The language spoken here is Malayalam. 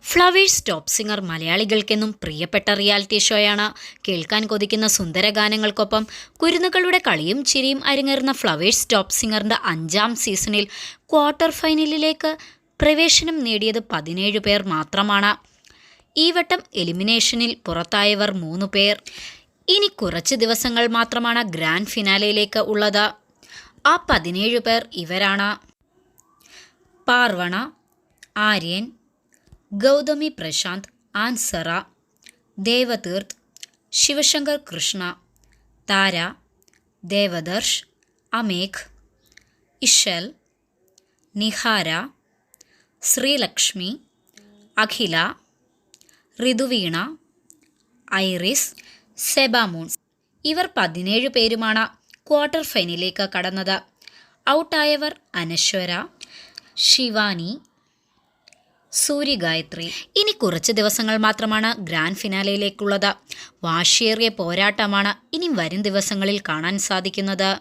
ഫ്ലവേഴ്സ് ടോപ്പ് സിംഗർ മലയാളികൾക്കെന്നും പ്രിയപ്പെട്ട റിയാലിറ്റി ഷോയാണ്. കേൾക്കാൻ കൊതിക്കുന്ന സുന്ദരഗാനങ്ങൾക്കൊപ്പം കുരുന്നുകളുടെ കളിയും ചിരിയും അരങ്ങേറുന്ന ഫ്ലവേഴ്സ് ടോപ്പ് സിംഗറിൻ്റെ 5ാം സീസണിൽ ക്വാർട്ടർ ഫൈനലിലേക്ക് പ്രവേശനം നേടിയത് 17 പേർ മാത്രമാണ്. ഈ വട്ടം എലിമിനേഷനിൽ പുറത്തായവർ 3 പേർ. ഇനി കുറച്ച് ദിവസങ്ങൾ മാത്രമാണ് ഗ്രാൻഡ് ഫിനാലയിലേക്ക് ഉള്ളത്. ആ 17 പേർ ഇവരാണ്: പാർവണ, ആര്യൻ, ഗൗതമി പ്രശാന്ത്, ആൻസറ, ദേവതീർത്ത്, ശിവശങ്കർ കൃഷ്ണ, താര, ദേവദർശ്, അമേഘ്, ഇഷൽ, നിഹാര, ശ്രീലക്ഷ്മി, അഖില, ഋതുവീണ, ഐറിസ്, സെബാമൂൺ. ഇവർ 17 പേരുമാണ് ക്വാർട്ടർ ഫൈനലിലേക്ക് കടന്നത്. ഔട്ടായവർ അനശ്വര, ശിവാനി, സൂര്യഗായത്രി. ഇനി കുറച്ച് ദിവസങ്ങൾ മാത്രമാണ് ഗ്രാൻഡ് ഫിനാലയിലേക്കുള്ളത്. വാശിയേറിയ പോരാട്ടമാണ് ഇനി വരും ദിവസങ്ങളിൽ കാണാൻ സാധിക്കുന്നത്.